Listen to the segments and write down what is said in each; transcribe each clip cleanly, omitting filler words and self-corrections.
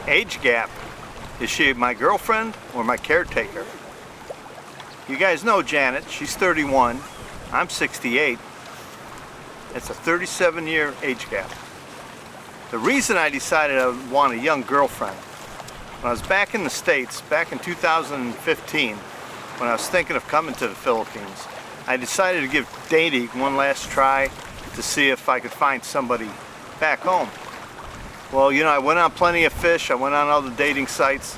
Age gap. Is she my girlfriend or my caretaker? You guys know Janet, she's 31, I'm 68. It's a 37-year age gap. The reason I decided I would want a young girlfriend, when I was back in the States, back in 2015, when I was thinking of coming to the Philippines, I decided to give dating one last try to see if I could find somebody back home. Well, you know, I went on Plenty of Fish, I went on all the dating sites,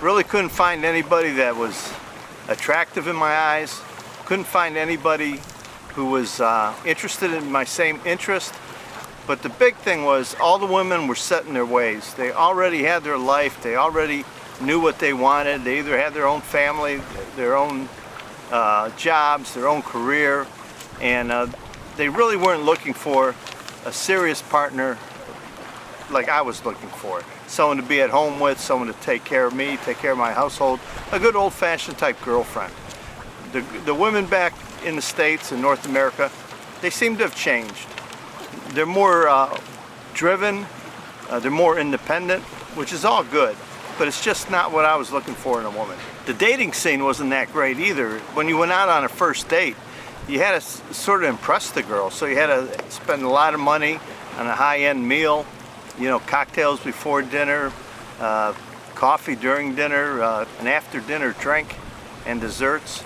really couldn't find anybody that was attractive in my eyes, couldn't find anybody who was interested in my same interest. But the big thing was all the women were set in their ways. They already had their life, they already knew what they wanted, they either had their own family, their own jobs, their own career, and they really weren't looking for a serious partner like I was looking for. Someone to be at home with, someone to take care of me, take care of my household, a good old-fashioned type girlfriend. The women back in the States and North America, they seem to have changed. They're more driven, they're more independent, which is all good, but it's just not what I was looking for in a woman. The dating scene wasn't that great either. When you went out on a first date, you had to sort of impress the girl, so you had to spend a lot of money on a high-end meal, you know, cocktails before dinner, coffee during dinner, an after-dinner drink, and desserts.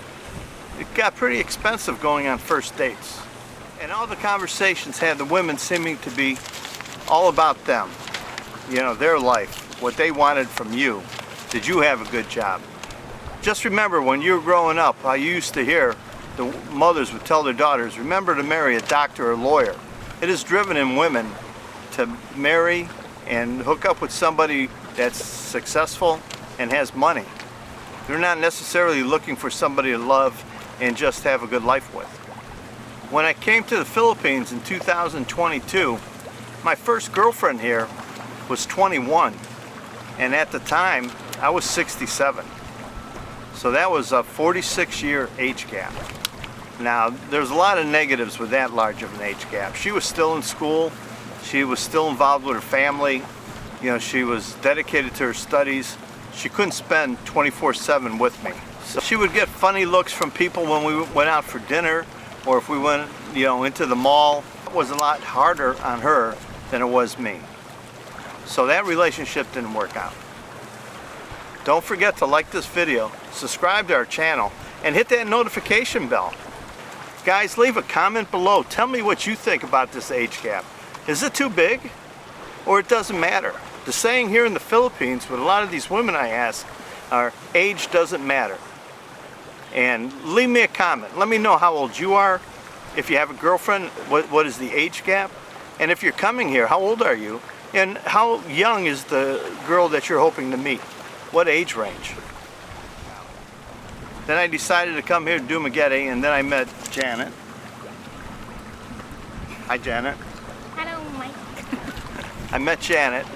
It got pretty expensive going on first dates. And all the conversations had the women seeming to be all about them, you know, their life, what they wanted from you. Did you have a good job? Just remember, when you were growing up, I used to hear the mothers would tell their daughters, remember to marry a doctor or lawyer. It is driven in women to marry and hook up with somebody that's successful and has money. They're not necessarily looking for somebody to love and just have a good life with. When I came to the Philippines in 2022, my first girlfriend here was 21, and at the time I was 67. So that was a 46-year age gap. Now, there's a lot of negatives with that large of an age gap. She was still in school, she was still involved with her family, you know, she was dedicated to her studies. She couldn't spend 24/7 with me. So she would get funny looks from people when we went out for dinner, or if we went, you know, into the mall. It was a lot harder on her than it was me. So that relationship didn't work out. Don't forget to like this video, subscribe to our channel, and hit that notification bell. Guys, leave a comment below. Tell me what you think about this age gap. Is it too big? Or it doesn't matter? The saying here in the Philippines with a lot of these women I ask are, age doesn't matter. And leave me a comment. Let me know how old you are. If you have a girlfriend, what is the age gap? And if you're coming here, how old are you? And how young is the girl that you're hoping to meet? What age range? Then I decided to come here to DUMAGUETE, and then I met Janet. Hi, Janet. Hello, Mike. I met Janet,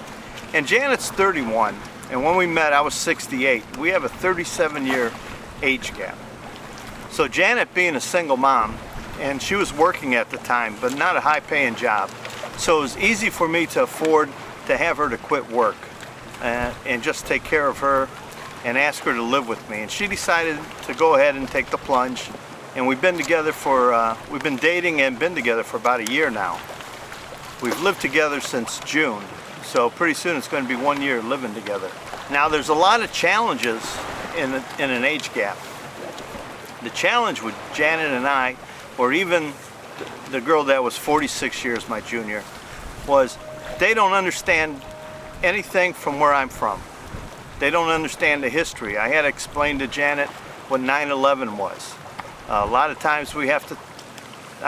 and Janet's 31, and when we met I was 68. We have a 37-year age gap. So Janet being a single mom, and she was working at the time, but not a high-paying job, so it was easy for me to afford to have her to quit work and just take care of her and ask her to live with me. And she decided to go ahead and take the plunge, and we've been together for, we've been dating and been together for about a year now. We've lived together since June, so pretty soon it's going to be 1 year living together. Now there's a lot of challenges in an age gap. The challenge with Janet and I, or even the girl that was 46 years my junior, was they don't understand anything from where I'm from. They don't understand the history. I had to explain to Janet what 9/11 was. A lot of times I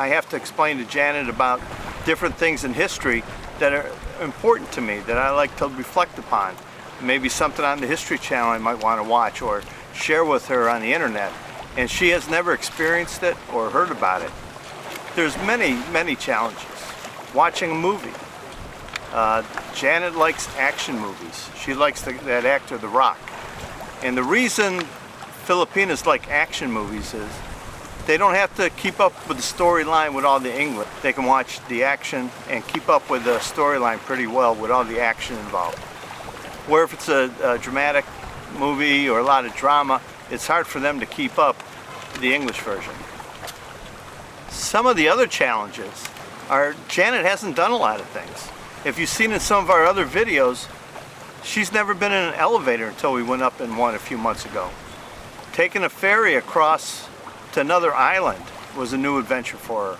have to explain to Janet about different things in history that are important to me, that I like to reflect upon. Maybe something on the History Channel I might want to watch or share with her on the internet. And she has never experienced it or heard about it. There's many challenges. Watching a movie. Janet likes action movies. She likes that actor, The Rock. And the reason Filipinas like action movies is they don't have to keep up with the storyline with all the English. They can watch the action and keep up with the storyline pretty well with all the action involved. where if it's a dramatic movie or a lot of drama, it's hard for them to keep up the English version. Some of the other challenges are Janet hasn't done a lot of things. If you've seen in some of our other videos, she's never been in an elevator until we went up in one a few months ago. Taking a ferry across to another island was a new adventure for her.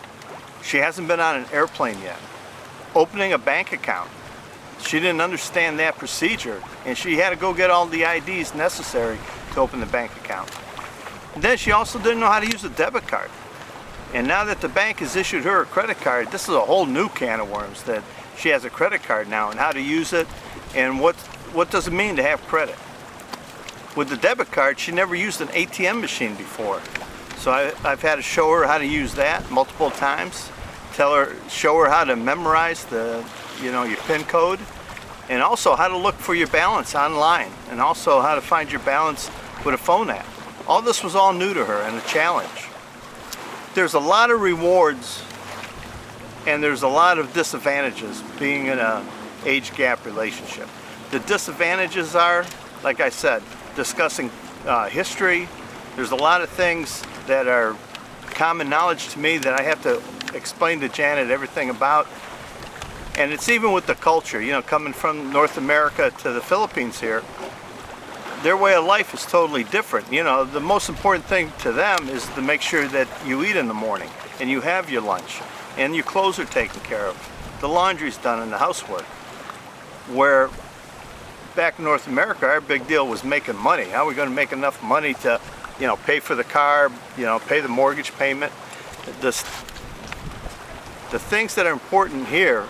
She hasn't been on an airplane yet. Opening a bank account, she didn't understand that procedure, and she had to go get all the IDs necessary to open the bank account. And then she also didn't know how to use a debit card. And now that the bank has issued her a credit card, this is a whole new can of worms, that she has a credit card now and how to use it and what does it mean to have credit. With the debit card, she never used an ATM machine before. So I've had to show her how to use that multiple times, show her how to memorize your PIN code, and also how to look for your balance online, and also how to find your balance with a phone app. All this was all new to her and a challenge. There's a lot of rewards and there's a lot of disadvantages being in an age gap relationship. The disadvantages are, like I said, discussing history. There's a lot of things that are common knowledge to me that I have to explain to Janet everything about. And it's even with the culture, coming from North America to the Philippines here, their way of life is totally different. The most important thing to them is to make sure that you eat in the morning and you have your lunch and your clothes are taken care of. The laundry's done and the housework. Where back in North America, our big deal was making money. How are we going to make enough money to, pay for the car, pay the mortgage payment? The things that are important here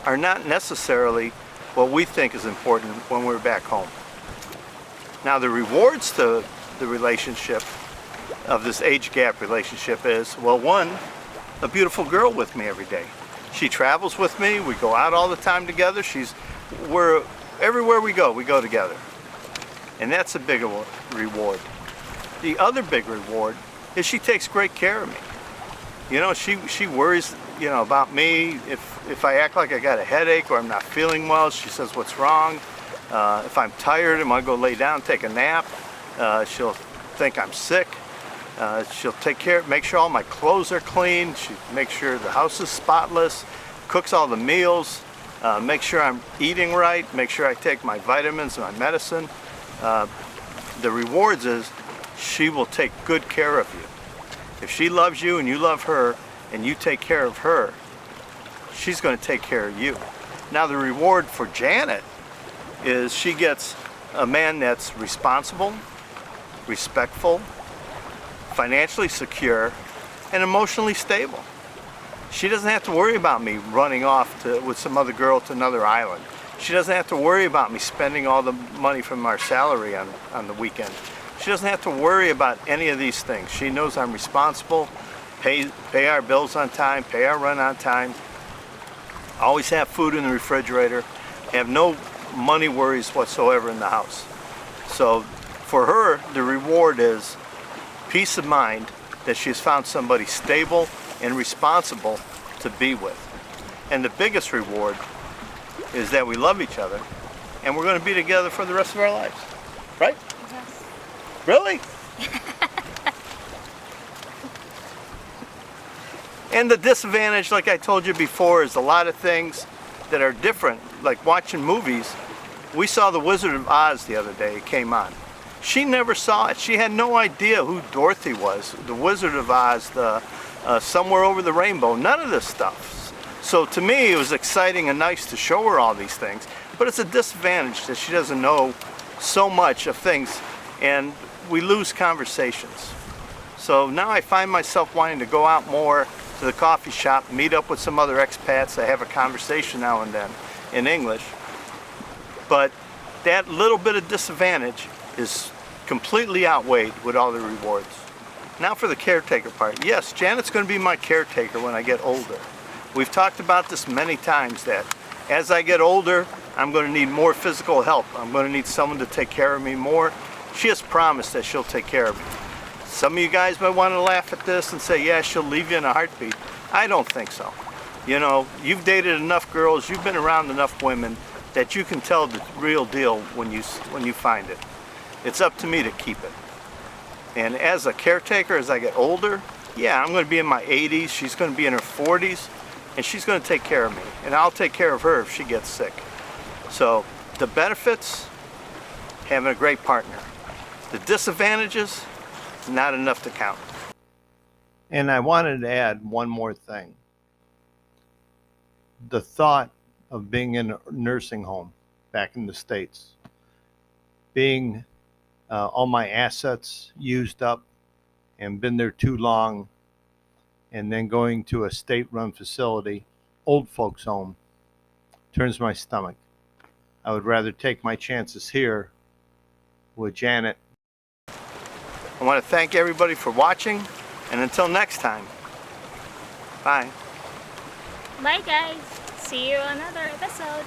are not necessarily what we think is important when we're back home. Now the rewards to the relationship of this age gap relationship is, well, one, a beautiful girl with me every day. She travels with me, we go out all the time together, everywhere we go together. And that's a big reward. The other big reward is she takes great care of me. She worries, about me. If I act like I got a headache or I'm not feeling well, she says, what's wrong? If I'm tired, I'm gonna go lay down, take a nap. She'll think I'm sick. She'll make sure all my clothes are clean. She makes sure the house is spotless, cooks all the meals, make sure I'm eating right, make sure I take my vitamins and my medicine. The rewards is she will take good care of you. If she loves you and you love her and you take care of her, she's going to take care of you. Now the reward for Janet is she gets a man that's responsible, respectful, financially secure, and emotionally stable. She doesn't have to worry about me running off with some other girl to another island. She doesn't have to worry about me spending all the money from our salary on the weekend. She doesn't have to worry about any of these things. She knows I'm responsible, pay our bills on time, pay our rent on time, always have food in the refrigerator, have no money worries whatsoever in the house. So for her, the reward is peace of mind that she's found somebody stable and responsible to be with. And the biggest reward is that we love each other and we're going to be together for the rest of our lives. Right? Yes. Really? And the disadvantage, like I told you before, is a lot of things that are different, like watching movies. We saw The Wizard of Oz the other day, it came on. She never saw it. She had no idea who Dorothy was, the Wizard of Oz, Somewhere Over the Rainbow, none of this stuff. So to me, it was exciting and nice to show her all these things, but it's a disadvantage that she doesn't know so much of things, and we lose conversations. So now I find myself wanting to go out more to the coffee shop, meet up with some other expats. I have a conversation now and then in English. But that little bit of disadvantage is completely outweighed with all the rewards. Now for the caretaker part. Yes, Janet's going to be my caretaker when I get older. We've talked about this many times that as I get older, I'm going to need more physical help. I'm going to need someone to take care of me more. She has promised that she'll take care of me. Some of you guys might want to laugh at this and say, yeah, she'll leave you in a heartbeat. I don't think so. You've dated enough girls, you've been around enough women that you can tell the real deal when you find it. It's up to me to keep it. And as a caretaker, as I get older, yeah, I'm going to be in my 80s, she's going to be in her 40s, and she's going to take care of me. And I'll take care of her if she gets sick. So the benefits, having a great partner. The disadvantages, not enough to count. And I wanted to add one more thing. The thought of being in a nursing home back in the States, being all my assets used up and been there too long, and then going to a state-run facility, old folks home, turns my stomach. I would rather take my chances here with Janet. I want to thank everybody for watching, and until next time, bye. Bye guys. See you on another episode.